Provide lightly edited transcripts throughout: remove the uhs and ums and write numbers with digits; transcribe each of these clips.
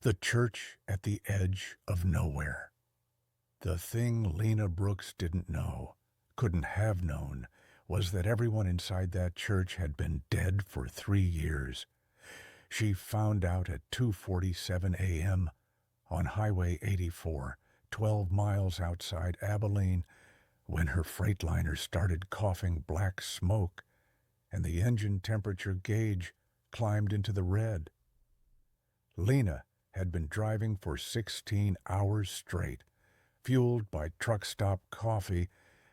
The church at the edge of nowhere. The thing Lena Brooks didn't know, couldn't have known, was that everyone inside that church had been dead for 3 years. She found out at 2:47 a.m. on Highway 84, 12 miles outside Abilene, when her Freightliner started coughing black smoke and the engine temperature gauge climbed into the red. Lena had been driving for 16 hours straight, fueled by truck stop coffee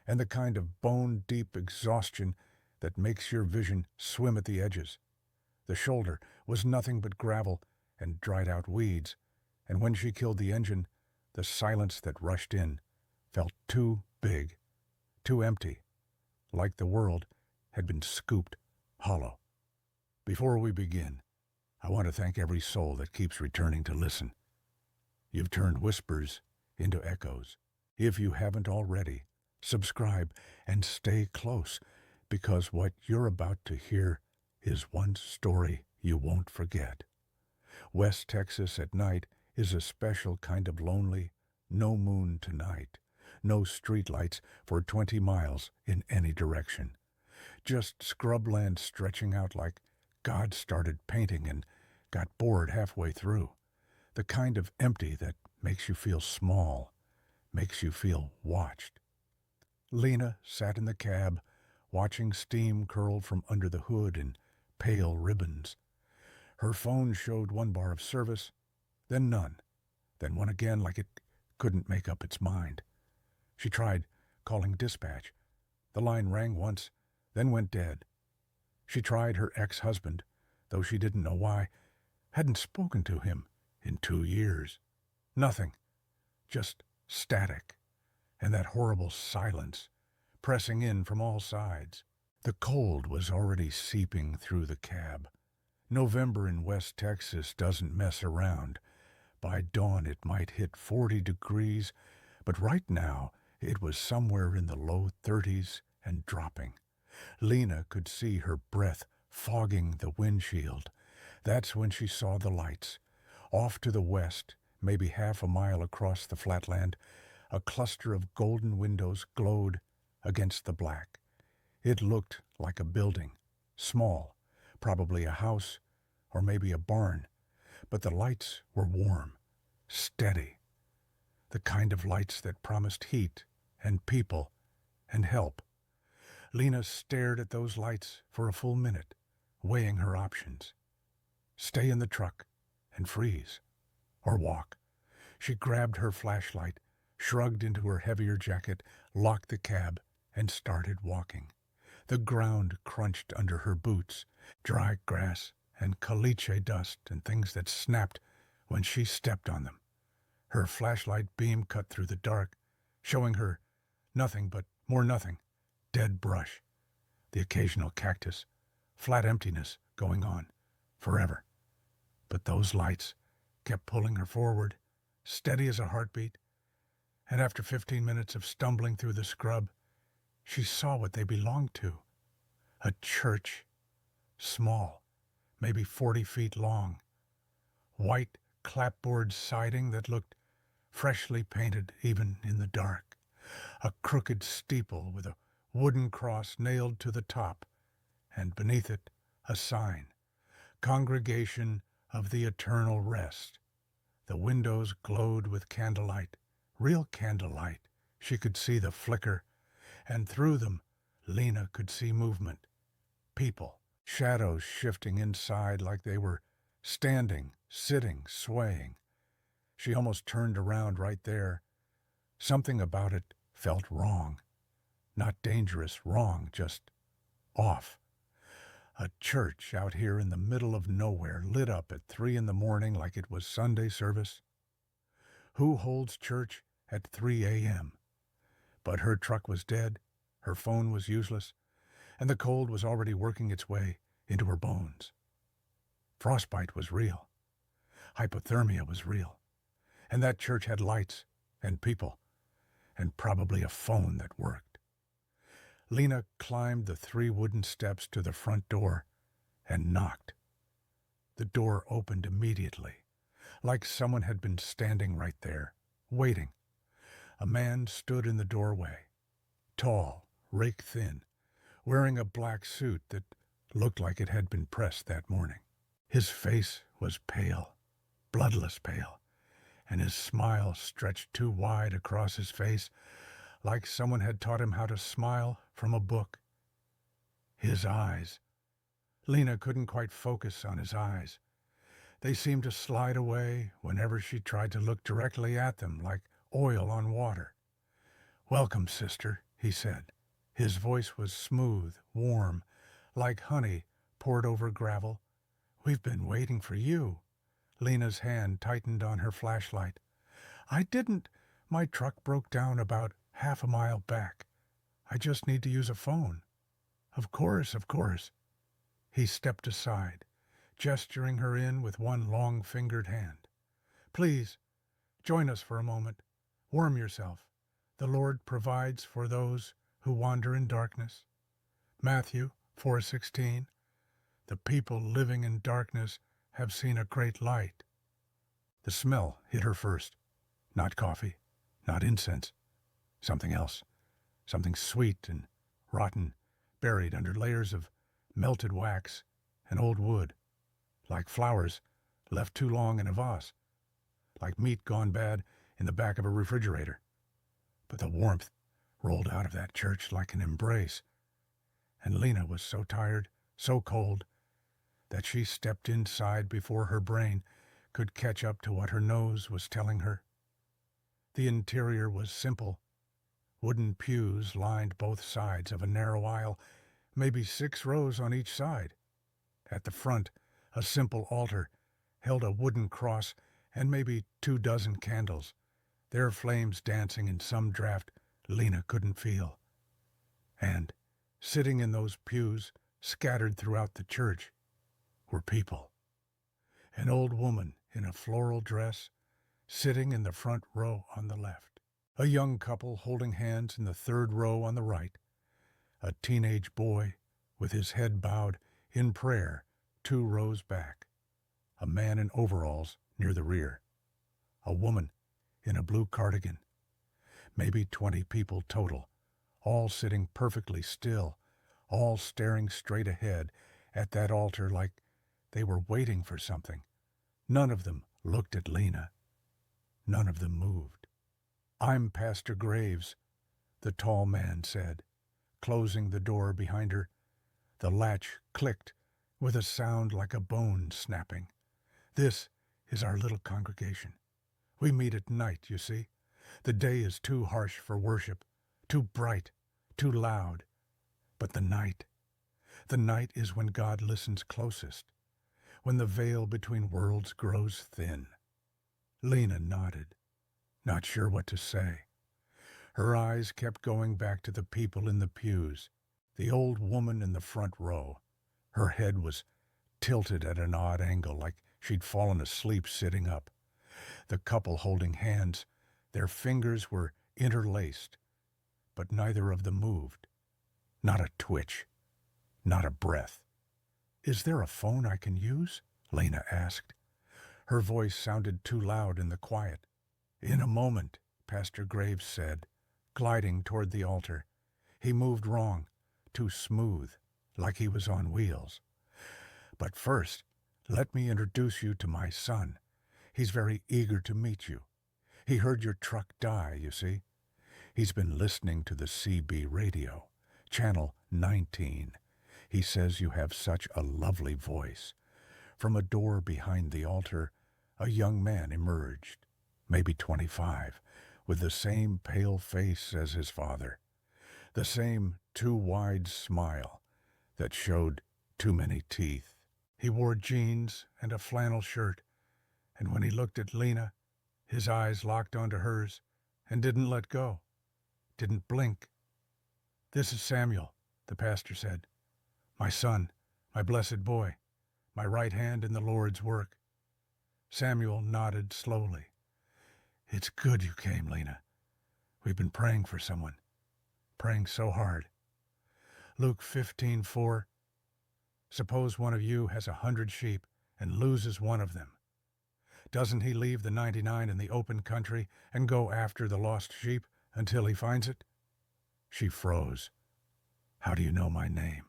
and the kind of bone-deep exhaustion that makes your vision swim at the edges. The shoulder was nothing but gravel and dried-out weeds, and when she killed the engine, the silence that rushed in felt too big, too empty, like the world had been scooped hollow. Before we begin, I want to thank every soul that keeps returning to listen. You've turned whispers into echoes. If you haven't already, subscribe and stay close, because what you're about to hear is one story you won't forget. West Texas at night is a special kind of lonely. No moon tonight. No streetlights for 20 miles in any direction. Just scrubland stretching out like God started painting and got bored halfway through. The kind of empty that makes you feel small, makes you feel watched. Lena sat in the cab, watching steam curl from under the hood in pale ribbons. Her phone showed one bar of service, then none, then one again like it couldn't make up its mind. She tried calling dispatch. The line rang once, then went dead. She tried her ex-husband, though she didn't know why, hadn't spoken to him in 2 years. Nothing, just static, and that horrible silence, pressing in from all sides. The cold was already seeping through the cab. November in West Texas doesn't mess around. By dawn it might hit 40 degrees, but right now it was somewhere in the low 30s and dropping. Lena could see her breath fogging the windshield. That's when she saw the lights. Off to the west, maybe half a mile across the flatland, a cluster of golden windows glowed against the black. It looked like a building, small, probably a house or maybe a barn, but the lights were warm, steady, the kind of lights that promised heat and people and help. Lena stared at those lights for a full minute, weighing her options. Stay in the truck and freeze, or walk. She grabbed her flashlight, shrugged into her heavier jacket, locked the cab, and started walking. The ground crunched under her boots, dry grass and caliche dust and things that snapped when she stepped on them. Her flashlight beam cut through the dark, showing her nothing but more nothing, dead brush, the occasional cactus, flat emptiness going on forever. But those lights kept pulling her forward, steady as a heartbeat, and after 15 minutes of stumbling through the scrub, she saw what they belonged to. A church, small, maybe 40 feet long, white clapboard siding that looked freshly painted even in the dark, a crooked steeple with a wooden cross nailed to the top, and beneath it a sign, Congregation of the Eternal Rest. The windows glowed with candlelight, real candlelight. She could see the flicker, and through them Lena could see movement, people, shadows shifting inside like they were standing, sitting, swaying. She almost turned around right there. Something about it felt wrong. Not dangerous, wrong, just off. A church out here in the middle of nowhere, lit up at 3 a.m. like it was Sunday service. Who holds church at 3 a.m.? But her truck was dead, her phone was useless, and the cold was already working its way into her bones. Frostbite was real. Hypothermia was real. And that church had lights and people, and probably a phone that worked. Lena climbed the 3 wooden steps to the front door and knocked. The door opened immediately. like someone had been standing right there, waiting. A man stood in the doorway, tall, rake-thin, wearing a black suit that looked like it had been pressed that morning. His face was pale, bloodless pale, and his smile stretched too wide across his face, like someone had taught him how to smile from a book. His eyes. Lena couldn't quite focus on his eyes. They seemed to slide away whenever she tried to look directly at them, like oil on water. "Welcome, sister," he said. His voice was smooth, warm, like honey poured over gravel. "We've been waiting for you." Lena's hand tightened on her flashlight. "I didn't. My truck broke down about half a mile back. I just need to use a phone." Of course, of course." He stepped aside, gesturing her in with one long-fingered hand. "Please, join us for a moment. Warm yourself. The Lord provides for those who wander in darkness." Matthew 4:16. "The people living in darkness have seen a great light." The smell hit her first. Not coffee, not incense. Something else. Something sweet and rotten, buried under layers of melted wax and old wood. Like flowers left too long in a vase. Like meat gone bad in the back of a refrigerator. But the warmth rolled out of that church like an embrace. And Lena was so tired, so cold, that she stepped inside before her brain could catch up to what her nose was telling her. The interior was simple. Wooden pews lined both sides of a narrow aisle, maybe 6 rows on each side. At the front, a simple altar held a wooden cross and maybe 24 candles, their flames dancing in some draft Lena couldn't feel. And, sitting in those pews, scattered throughout the church, were people. An old woman in a floral dress, sitting in the front row on the left. A young couple holding hands in the 3rd row on the right. A teenage boy with his head bowed in prayer 2 rows back. A man in overalls near the rear. A woman in a blue cardigan. Maybe 20 people total, all sitting perfectly still, all staring straight ahead at that altar like they were waiting for something. None of them looked at Lena. None of them moved. "I'm Pastor Graves," the tall man said, closing the door behind her. The latch clicked with a sound like a bone snapping. "This is our little congregation. We meet at night, you see. The day is too harsh for worship, too bright, too loud. But the night is when God listens closest, when the veil between worlds grows thin." Lena nodded, not sure what to say. Her eyes kept going back to the people in the pews, the old woman in the front row. Her head was tilted at an odd angle, like she'd fallen asleep sitting up. The couple holding hands, their fingers were interlaced, but neither of them moved. Not a twitch, not a breath. "Is there a phone I can use?" Lena asked. Her voice sounded too loud in the quiet. "In a moment," Pastor Graves said, gliding toward the altar. He moved wrong, too smooth, like he was on wheels. "But first, let me introduce you to my son. He's very eager to meet you. He heard your truck die, you see. He's been listening to the CB radio, channel 19. He says you have such a lovely voice." From a door behind the altar, a young man emerged, maybe 25, with the same pale face as his father, the same too wide smile that showed too many teeth. He wore jeans and a flannel shirt, and when he looked at Lena, his eyes locked onto hers and didn't let go, didn't blink. "This is Samuel," the pastor said. "My son, my blessed boy, my right hand in the Lord's work." Samuel nodded slowly. "It's good you came, Lena. We've been praying for someone, praying so hard. Luke 15:4. Suppose one of you has 100 sheep and loses one of them. Doesn't he leave the 99 in the open country and go after the lost sheep until he finds it? She froze. How do you know my name?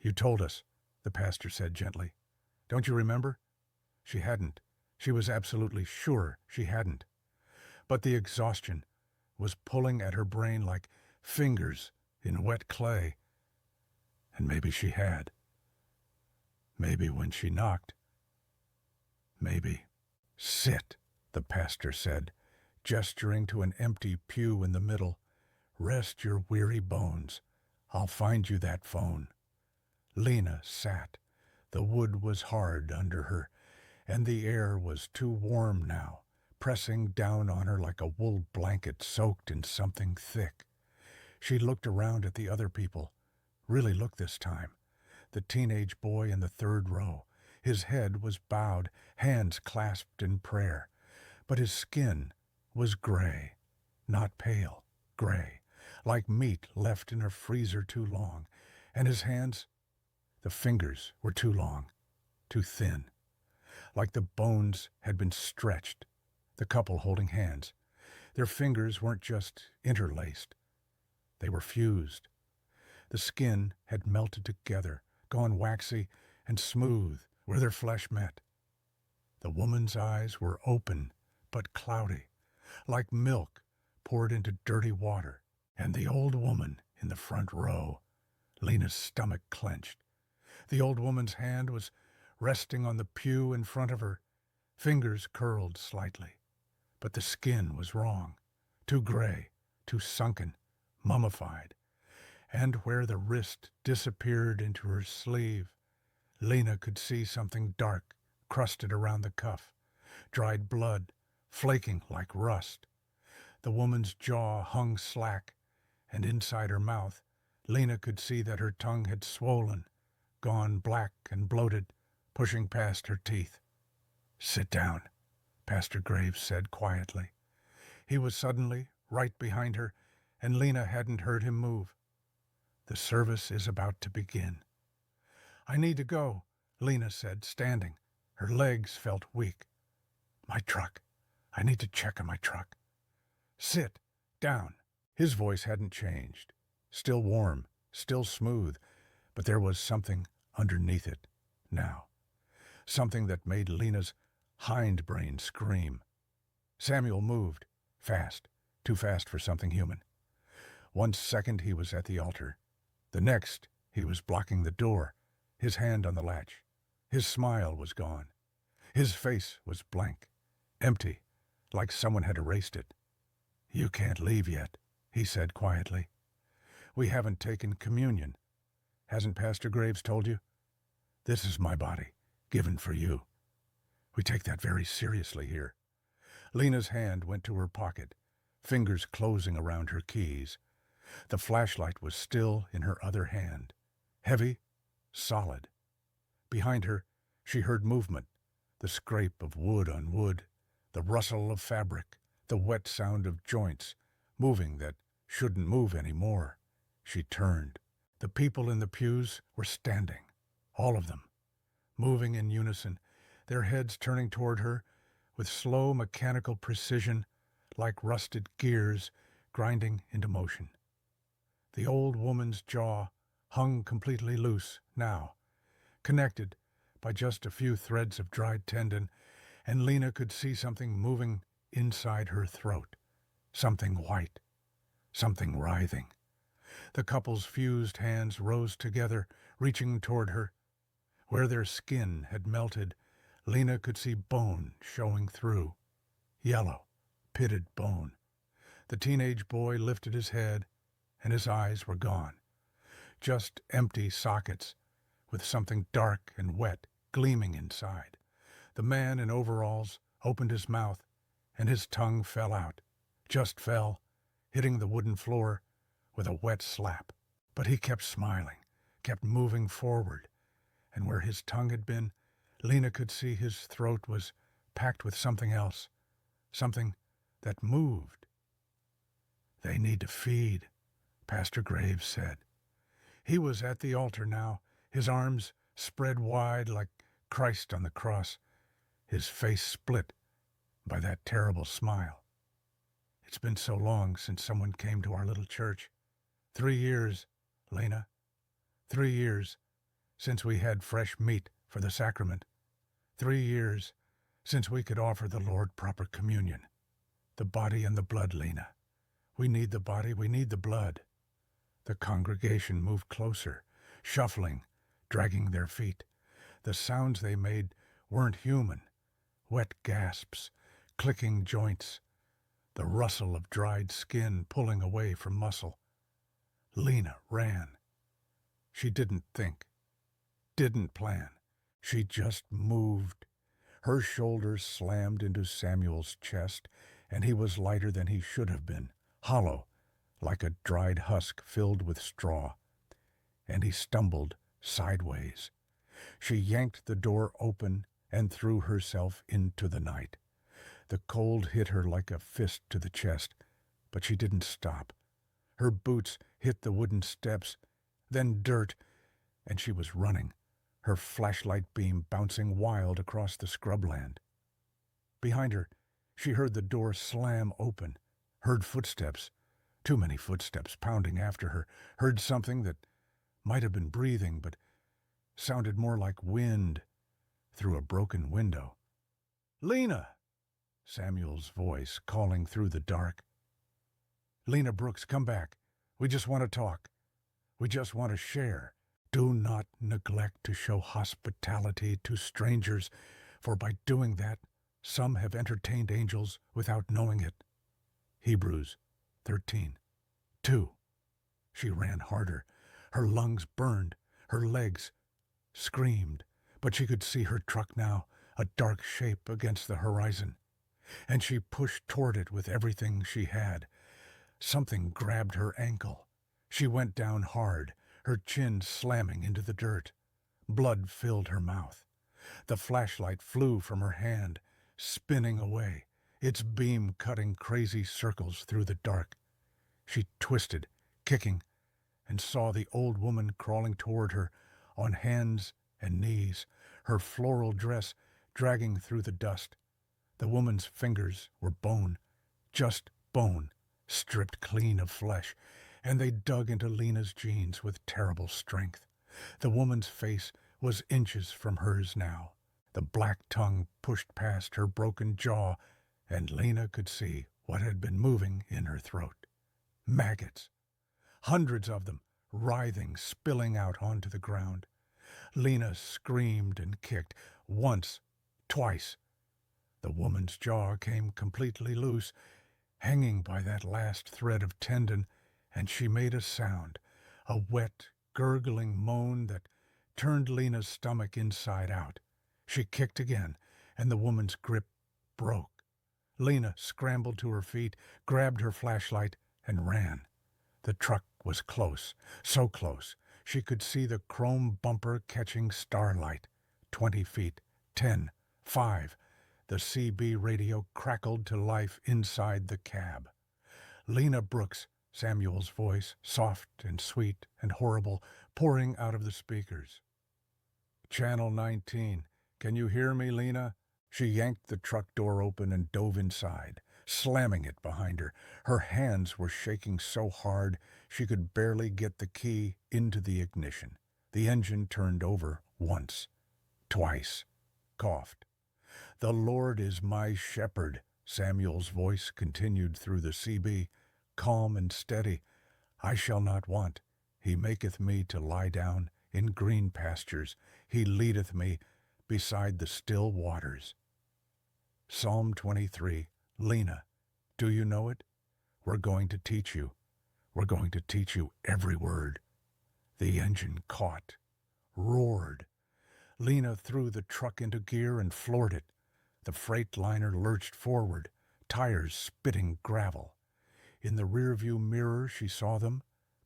You told us, the pastor said gently. Don't you remember? She hadn't. She was absolutely sure she hadn't. But the exhaustion was pulling at her brain like fingers in wet clay. And maybe she had. Maybe when she knocked. Maybe. Sit, the pastor said, gesturing to an empty pew in the middle. Rest your weary bones. I'll find you that phone. Lena sat. The wood was hard under her, and the air was too warm now, pressing down on her like a wool blanket soaked in something thick. She looked around at the other people. Really looked this time. The teenage boy in the third row. His head was bowed, hands clasped in prayer. But his skin was gray, not pale, gray, like meat left in a freezer too long. And his hands, the fingers were too long, too thin, like the bones had been stretched. The couple holding hands. Their fingers weren't just interlaced. They were fused. The skin had melted together, gone waxy and smooth where their flesh met. The woman's eyes were open but cloudy, like milk poured into dirty water. And the old woman in the front row, Lena's stomach clenched. The old woman's hand was resting on the pew in front of her, fingers curled slightly. But the skin was wrong, too gray, too sunken, mummified. And where the wrist disappeared into her sleeve, Lena could see something dark crusted around the cuff, dried blood flaking like rust. The woman's jaw hung slack, and inside her mouth, Lena could see that her tongue had swollen, gone black and bloated, pushing past her teeth. Sit down, Pastor Graves said quietly. He was suddenly right behind her, and Lena hadn't heard him move. The service is about to begin. I need to go, Lena said, standing. Her legs felt weak. My truck. I need to check on my truck. Sit. Down. His voice hadn't changed. Still warm, still smooth, but there was something underneath it now. Something that made Lena's hindbrain scream. Samuel moved. Fast. Too fast for something human. 1 second he was at the altar. The next he was blocking the door, his hand on the latch. His smile was gone. His face was blank, empty, like someone had erased it. You can't leave yet, he said quietly. We haven't taken communion. Hasn't Pastor Graves told you? This is my body, given for you. We take that very seriously here. Lena's hand went to her pocket, fingers closing around her keys. The flashlight was still in her other hand, heavy, solid. Behind her, she heard movement, the scrape of wood on wood, the rustle of fabric, the wet sound of joints, moving that shouldn't move anymore. She turned. The people in the pews were standing, all of them, moving in unison, their heads turning toward her with slow mechanical precision, like rusted gears grinding into motion. The old woman's jaw hung completely loose now, connected by just a few threads of dried tendon, and Lena could see something moving inside her throat, something white, something writhing. The couple's fused hands rose together, reaching toward her. Where their skin had melted, Lena could see bone showing through, yellow, pitted bone. The teenage boy lifted his head, and his eyes were gone. Just empty sockets, with something dark and wet gleaming inside. The man in overalls opened his mouth, and his tongue fell out. Just fell, hitting the wooden floor with a wet slap. But he kept smiling, kept moving forward, and where his tongue had been, Lena could see his throat was packed with something else, something that moved. They need to feed, Pastor Graves said. He was at the altar now, his arms spread wide like Christ on the cross. his face split by that terrible smile. It's been so long since someone came to our little church. 3 years, Lena. 3 years since we had fresh meat for the sacrament. 3 years since we could offer the Lord proper communion. The body and the blood, Lena. We need the body, we need the blood. The congregation moved closer, shuffling, dragging their feet. The sounds they made weren't human. Wet gasps, clicking joints, the rustle of dried skin pulling away from muscle. Lena ran. She didn't think, didn't plan. She just moved. Her shoulders slammed into Samuel's chest, and he was lighter than he should have been, hollow, like a dried husk filled with straw. And he stumbled sideways. She yanked the door open and threw herself into the night. The cold hit her like a fist to the chest, but she didn't stop. Her boots hit the wooden steps, then dirt, and she was running, her flashlight beam bouncing wild across the scrubland. Behind her, she heard the door slam open, heard footsteps, too many footsteps pounding after her, heard something that might have been breathing, but sounded more like wind through a broken window. "Lena!" Samuel's voice calling through the dark. "Lena Brooks, come back. We just want to talk. We just want to share. Do not neglect to show hospitality to strangers, for by doing that, some have entertained angels without knowing it." Hebrews 13:2. She ran harder. Her lungs burned. Her legs screamed. But she could see her truck now, a dark shape against the horizon. And she pushed toward it with everything she had. Something grabbed her ankle. She went down hard, her chin slamming into the dirt. Blood filled her mouth. The flashlight flew from her hand, spinning away, its beam cutting crazy circles through the dark. She twisted, kicking, and saw the old woman crawling toward her on hands and knees, her floral dress dragging through the dust. The woman's fingers were bone, just bone, stripped clean of flesh, and they dug into Lena's jeans with terrible strength. The woman's face was inches from hers now. The black tongue pushed past her broken jaw, and Lena could see what had been moving in her throat. Maggots. Hundreds of them, writhing, spilling out onto the ground. Lena screamed and kicked, once, twice. The woman's jaw came completely loose, hanging by that last thread of tendon, and she made a sound, a wet, gurgling moan that turned Lena's stomach inside out. She kicked again, and the woman's grip broke. Lena scrambled to her feet, grabbed her flashlight, and ran. The truck was close, so close, she could see the chrome bumper catching starlight. 20 feet, 10, 5. The CB radio crackled to life inside the cab. Lena Brooks, Samuel's voice, soft and sweet and horrible, pouring out of the speakers. "Channel 19. Can you hear me, Lena?" She yanked the truck door open and dove inside, slamming it behind her. Her hands were shaking so hard she could barely get the key into the ignition. The engine turned over once, twice, coughed. "The Lord is my shepherd," Samuel's voice continued through the CB, calm and steady. "I shall not want. He maketh me to lie down in green pastures. He leadeth me beside the still waters." Psalm 23. Lena, do you know it? We're going to teach you. We're going to teach you every word. The engine caught, roared. Lena threw the truck into gear and floored it. The Freightliner lurched forward, tires spitting gravel. In the rearview mirror she saw them,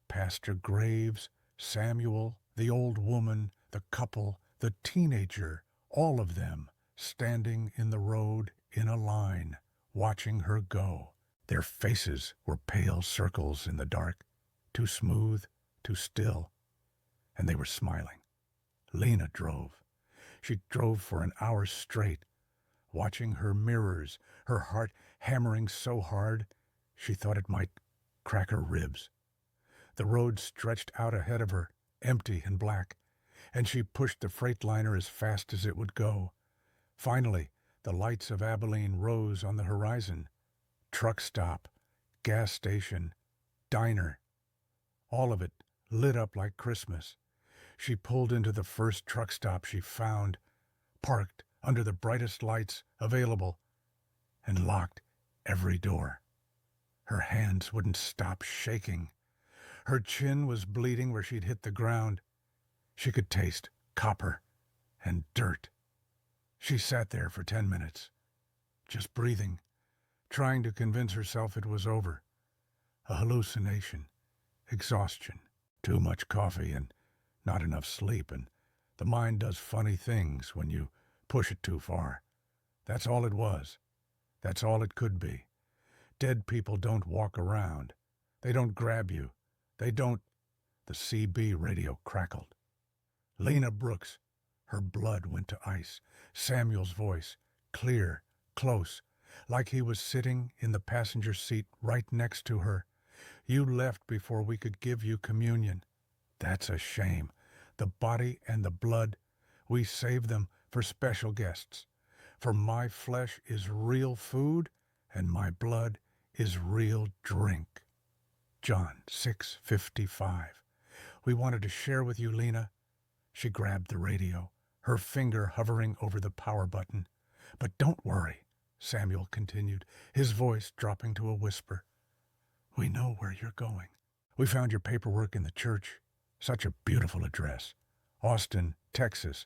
Pastor Graves, Samuel, the old woman, the couple, the teenager, all of them standing in the road in a line, watching her go. Their faces were pale circles in the dark, too smooth, too still, and they were smiling. Lena drove. She drove for an hour straight, watching her mirrors, her heart hammering so hard she thought it might crack her ribs. The road stretched out ahead of her, empty and black, and she pushed the Freightliner as fast as it would go. Finally, the lights of Abilene rose on the horizon. Truck stop, gas station, diner. All of it lit up like Christmas. She pulled into the first truck stop she found, parked under the brightest lights available, and locked every door. Her hands wouldn't stop shaking. Her chin was bleeding where she'd hit the ground. She could taste copper and dirt. She sat there for 10 minutes, just breathing, trying to convince herself it was over. A hallucination, exhaustion, too much coffee and not enough sleep, and the mind does funny things when you push it too far. That's all it was. That's all it could be. Dead people don't walk around. They don't grab you. They don't... The CB radio crackled. Lena Brooks. Her blood went to ice. Samuel's voice, clear, close, like he was sitting in the passenger seat right next to her. You left before we could give you communion. That's a shame. The body and the blood, we saved them for special guests. For my flesh is real food, and my blood is real drink. John 6:55. We wanted to share with you, Lena. She grabbed the radio, her finger hovering over the power button. But don't worry, Samuel continued, his voice dropping to a whisper. We know where you're going. We found your paperwork in the church. Such a beautiful address. Austin, Texas,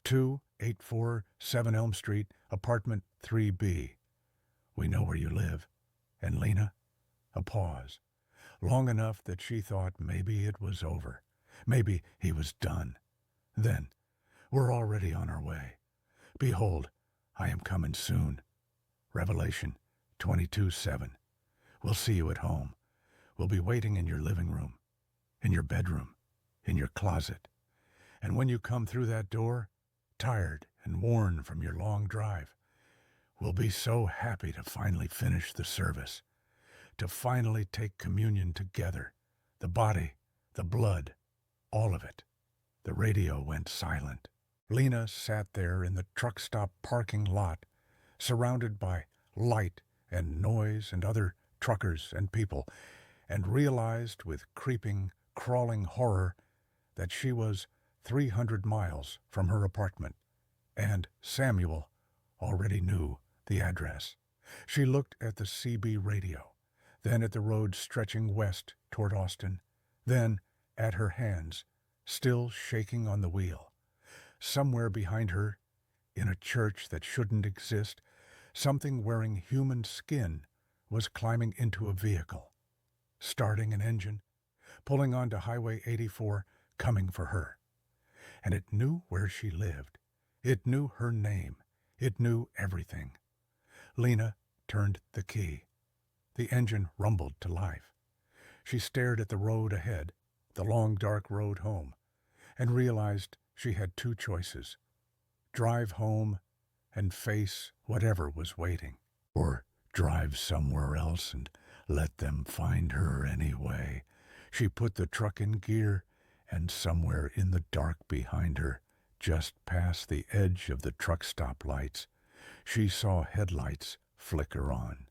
2847 Elm Street, apartment 3B. We know where you live. And Lena? A pause. Long enough that she thought maybe it was over. Maybe he was done. Then, we're already on our way. Behold, I am coming soon. Revelation 22:7. We'll see you at home. We'll be waiting in your living room, in your bedroom, in your closet. And when you come through that door, tired and worn from your long drive, we'll be so happy to finally finish the service, to finally take communion together, the body, the blood, all of it. The radio went silent. Lena sat there in the truck stop parking lot, surrounded by light and noise and other truckers and people, and realized with creeping, crawling horror that she was 300 miles from her apartment, and Samuel already knew the address. She looked at the CB radio, then at the road stretching west toward Austin, then at her hands, still shaking on the wheel. Somewhere behind her, in a church that shouldn't exist, something wearing human skin was climbing into a vehicle, starting an engine, pulling onto Highway 84, coming for her. And it knew where she lived. It knew her name. It knew everything. Lena turned the key. The engine rumbled to life. She stared at the road ahead, the long dark road home, and realized she had two choices: drive home and face whatever was waiting, or drive somewhere else and let them find her anyway. She put the truck in gear, and somewhere in the dark behind her, just past the edge of the truck stop lights, she saw headlights flicker on.